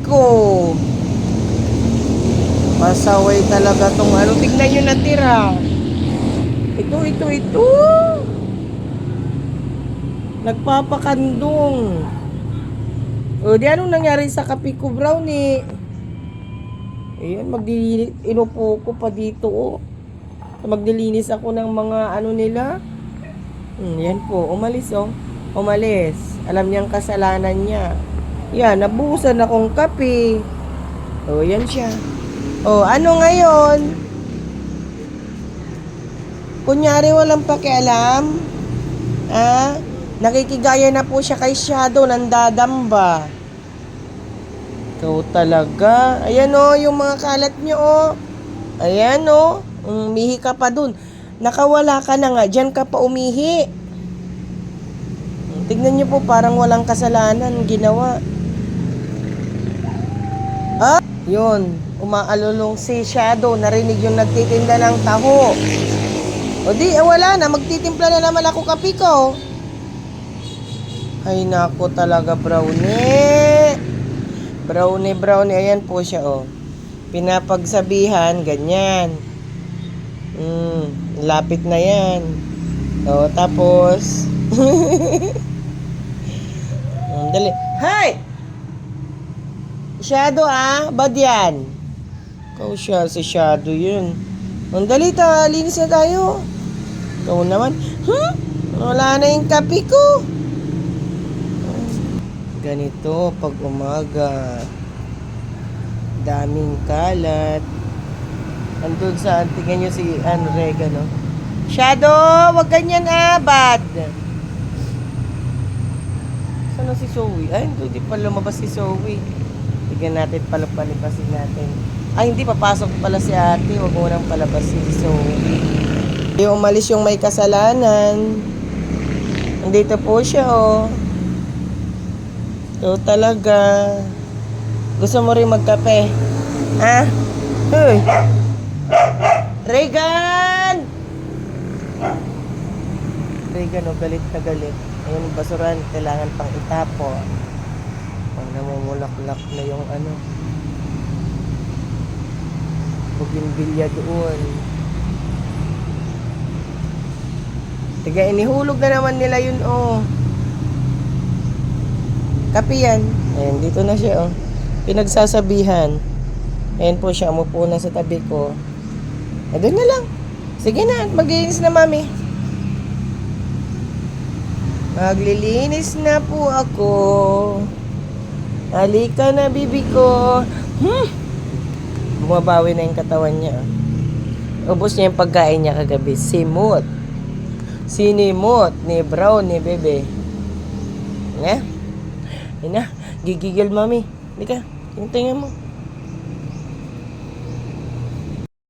ko. Pasaway talaga tong ano. Tignan nyo natira. Ito. Nagpapakandong. O, di anong nangyari sa kape ko, Brownie? Ayan, inupo ko pa dito, oh. Magdilinis ako ng mga ano nila. Yan po, umalis, oh. Umalis. Alam niyang kasalanan niya. Yan, nabuhusan akong kape. O, yan siya. O, ano ngayon? Kunyari walang pakialam? Ah? Nakikigaya na po siya kay Shadow, nandadamba. Ikaw talaga. Ayan o, yung mga kalat nyo o. Ayan o. Umihi ka pa dun. Nakawala ka na nga, dyan ka pa umihi. Tignan nyo po, parang walang kasalanan ginawa. Ah, yun. Umaalulong si Shadow. Narinig yung nagtitinda ng taho. O di, wala na. Magtitimpla na naman ako kape ko. Ay nako talaga, Brownie. Brownie. Ayan po siya, oh. Pinapagsabihan, ganyan. Lapit na yan. O, tapos. Dali. Hay! Shadow, Bad yan? Ikaw siya, si Shadow yun. Dali, linis na tayo. Ikaw naman. Wala na yung kape ko. Ganito pag umaga, daming kalat. Andun sa tingnan nyo si Rega, no? Shadow, wag ganyan, bad. Saan si Zoe? Ay, hindi pa lumabas si Zoe. Tignan natin, palipasin natin. Ay, hindi, papasok pala si ate. Wag mo nang palabas si Zoe. Yung umalis yung may kasalanan. Andito po siya, oh. Ito talaga. Gusto mo rin magkape? Uy! Regan! Regan, galit na galit. Ayun, basuran, kailangan pang itapo. Pag namumulaklak na yung bugimbilya doon. Tiga, inihulog na naman nila yun, oh. Kape yan. Ayan, dito na siya, oh. Pinagsasabihan. Ayan po siya, umupo na sa tabi ko. Doon na lang. Sige na, maglilinis na, mami. Maglilinis na po ako. Halika na, bibi ko. Bumabawi na yung katawan niya. Ubos niya yung pagkain niya kagabi. Sinimot ni Brownie, bebe. Nga? Ina, gigigil, mami. Halika, tingnan mo.